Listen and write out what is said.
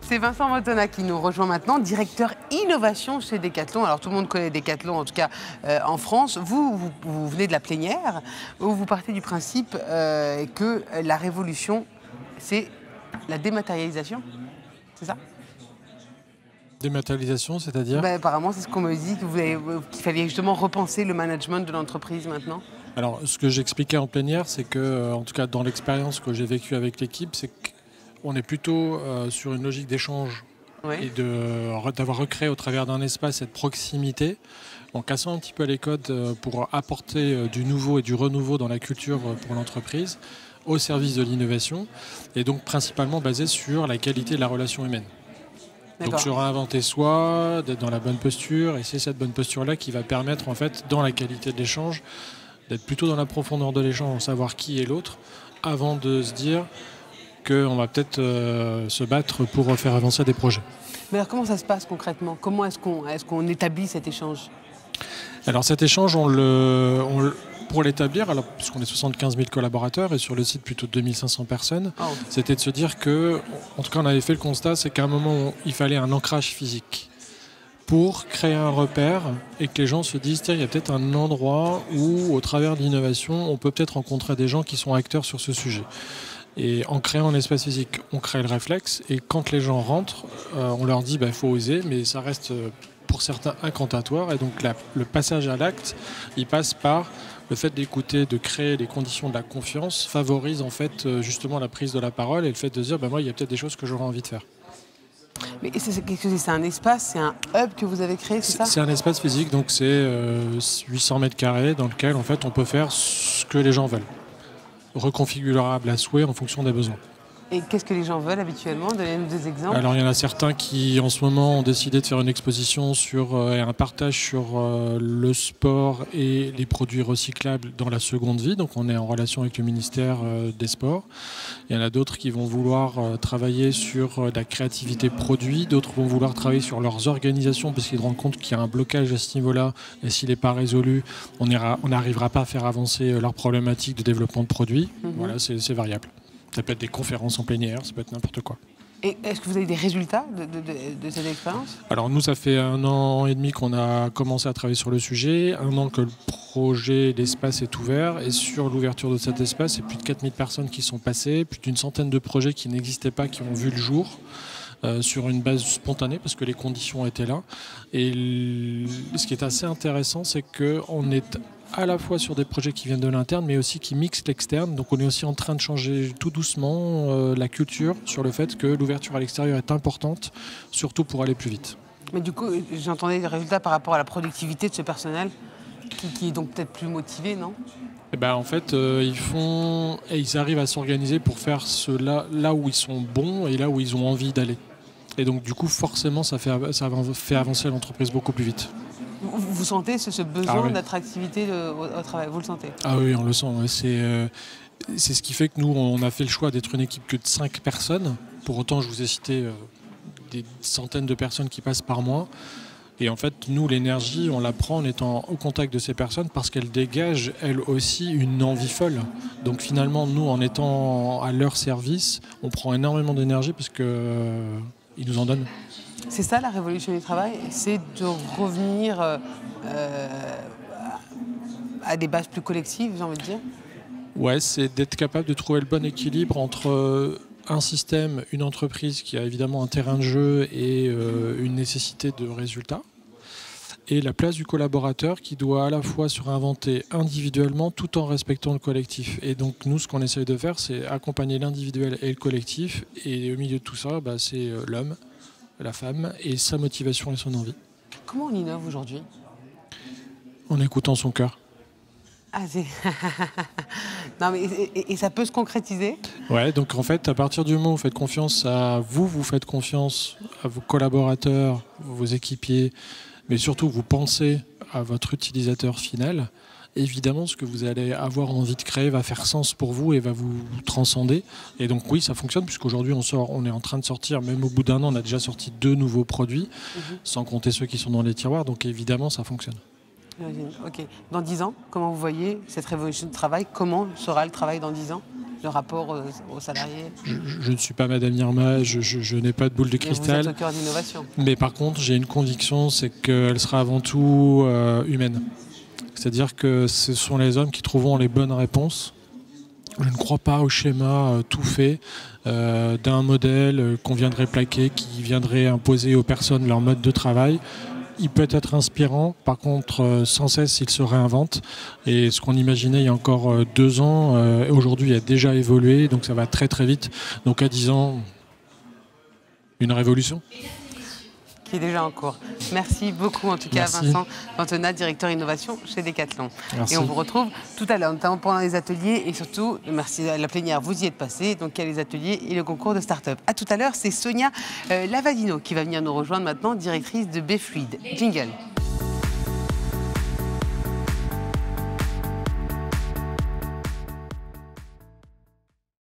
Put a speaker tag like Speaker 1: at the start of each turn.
Speaker 1: C'est Vincent Motona qui nous rejoint maintenant, directeur innovation chez Decathlon. Alors tout le monde connaît Decathlon, en tout cas en France. Vous venez de la plénière, où vous partez du principe que la révolution, c'est la dématérialisation. C'est ça?
Speaker 2: Dématérialisation, c'est-à-dire?
Speaker 1: Apparemment, c'est ce qu'on me dit, qu'il fallait justement repenser le management de l'entreprise maintenant.
Speaker 2: Alors, ce que j'expliquais en plénière, c'est que, en tout cas dans l'expérience que j'ai vécue avec l'équipe, c'est qu'on est plutôt sur une logique d'échange et d'avoir recréé au travers d'un espace cette proximité, en cassant un petit peu les codes pour apporter du nouveau et du renouveau dans la culture pour l'entreprise, au service de l'innovation, et donc principalement basé sur la qualité de la relation humaine. Donc se réinventer soi, d'être dans la bonne posture, et c'est cette bonne posture-là qui va permettre, en fait, dans la qualité de l'échange, d'être plutôt dans la profondeur de l'échange, savoir qui est l'autre, avant de se dire qu'on va peut-être se battre pour faire avancer des projets.
Speaker 1: Mais alors comment ça se passe concrètement? Comment est-ce qu'on établit cet échange?
Speaker 2: Alors cet échange, pour l'établir, puisqu'on est 75 000 collaborateurs et sur le site plutôt de 2500 personnes, c'était de se dire que, en tout cas on avait fait le constat, c'est qu'à un moment il fallait un ancrage physique pour créer un repère et que les gens se disent, tiens, il y a peut-être un endroit où, au travers de l'innovation, on peut peut-être rencontrer des gens qui sont acteurs sur ce sujet. Et en créant un espace physique, on crée le réflexe, et quand les gens rentrent, on leur dit, il faut oser, mais ça reste pour certains incantatoire, et donc le passage à l'acte, il passe par le fait d'écouter, de créer les conditions de la confiance, favorise en fait justement la prise de la parole et le fait de se dire, moi, il y a peut-être des choses que j'aurais envie de faire.
Speaker 1: Mais c'est un espace, c'est un hub que vous avez créé, c'est ça?
Speaker 2: C'est un espace physique, donc c'est 800 mètres carrés dans lequel en fait on peut faire ce que les gens veulent. Reconfigurable à souhait en fonction des besoins.
Speaker 1: Et qu'est-ce que les gens veulent habituellement? Donnez-nous des exemples.
Speaker 2: Alors il y en a certains qui en ce moment ont décidé de faire une exposition et un partage sur le sport et les produits recyclables dans la seconde vie. Donc on est en relation avec le ministère des Sports. Il y en a d'autres qui vont vouloir travailler sur la créativité produit. D'autres vont vouloir travailler sur leurs organisations parce qu'ils se rendent compte qu'il y a un blocage à ce niveau-là. Et s'il n'est pas résolu, on n'arrivera pas à faire avancer leurs problématiques de développement de produits. Voilà, c'est variable. Ça peut être des conférences en plénière, ça peut être n'importe quoi.
Speaker 1: Et est-ce que vous avez des résultats de cette expérience?
Speaker 2: Alors nous, ça fait 1 an et demi qu'on a commencé à travailler sur le sujet, 1 an que le projet d'espace est ouvert, et sur l'ouverture de cet espace, c'est plus de 4000 personnes qui sont passées, plus d'une centaine de projets qui n'existaient pas, qui ont vu le jour, sur une base spontanée, parce que les conditions étaient là. Et ce qui est assez intéressant, c'est qu'on est à la fois sur des projets qui viennent de l'interne, mais aussi qui mixent l'externe. Donc on est aussi en train de changer tout doucement la culture sur le fait que l'ouverture à l'extérieur est importante, surtout pour aller plus vite.
Speaker 1: Mais du coup, j'entendais des résultats par rapport à la productivité de ce personnel, qui est donc peut-être plus motivé, non?
Speaker 2: En fait, ils arrivent à s'organiser pour faire là où ils sont bons et là où ils ont envie d'aller. Et donc du coup, forcément, ça fait avancer l'entreprise beaucoup plus vite.
Speaker 1: Vous sentez ce besoin d'attractivité au travail? Vous le sentez?
Speaker 2: Ah oui, on le sent. Ouais. C'est ce qui fait que nous, on a fait le choix d'être une équipe que de 5 personnes. Pour autant, je vous ai cité des centaines de personnes qui passent par mois. Et en fait, nous, l'énergie, on la prend en étant au contact de ces personnes parce qu'elles dégagent, elles aussi, une envie folle. Donc finalement, nous, en étant à leur service, on prend énormément d'énergie parce qu'ils nous en donnent.
Speaker 1: C'est ça la révolution du travail, c'est de revenir à des bases plus collectives, j'ai envie de dire.
Speaker 2: Ouais, c'est d'être capable de trouver le bon équilibre entre un système, une entreprise qui a évidemment un terrain de jeu et une nécessité de résultat, et la place du collaborateur qui doit à la fois se réinventer individuellement tout en respectant le collectif. Et donc nous, ce qu'on essaye de faire, c'est accompagner l'individuel et le collectif, et au milieu de tout ça, c'est l'homme, la femme, et sa motivation et son envie.
Speaker 1: Comment on innove aujourd'hui?
Speaker 2: En écoutant son cœur.
Speaker 1: Ah, non, mais et ça peut se concrétiser?
Speaker 2: Ouais, donc en fait, à partir du moment où vous faites confiance à vous, vous faites confiance à vos collaborateurs, vos équipiers, mais surtout vous pensez à votre utilisateur final, évidemment, ce que vous allez avoir envie de créer va faire sens pour vous et va vous transcender. Et donc oui, ça fonctionne, puisqu'aujourd'hui on est en train de sortir, même au bout d'1 an, on a déjà sorti 2 nouveaux produits, sans compter ceux qui sont dans les tiroirs, donc évidemment ça fonctionne.
Speaker 1: Ok. Dans 10 ans, comment vous voyez cette révolution du travail? Comment sera le travail dans 10 ans? le rapport aux salariés?
Speaker 2: Je ne suis pas Madame Irma, je n'ai pas de boule de cristal.
Speaker 1: Vous êtes au cœur d'innovation.
Speaker 2: Mais par contre, j'ai une conviction, c'est qu'elle sera avant tout humaine. C'est-à-dire que ce sont les hommes qui trouveront les bonnes réponses. Je ne crois pas au schéma tout fait d'un modèle qu'on viendrait plaquer, qui viendrait imposer aux personnes leur mode de travail. Il peut être inspirant, par contre, sans cesse, il se réinvente. Et ce qu'on imaginait il y a encore 2 ans, aujourd'hui, a déjà évolué, donc ça va très très vite. Donc à 10 ans, une révolution
Speaker 1: qui est déjà en cours. Merci beaucoup en tout cas.
Speaker 2: Merci.
Speaker 1: Vincent Antonat, directeur innovation chez Decathlon.
Speaker 2: Merci.
Speaker 1: Et on vous retrouve tout à l'heure, notamment pendant les ateliers et surtout, merci à la plénière, vous y êtes passé, donc il y a les ateliers et le concours de start-up. À tout à l'heure, c'est Sonia Lavadino qui va venir nous rejoindre maintenant, directrice de Bfluid. Jingle.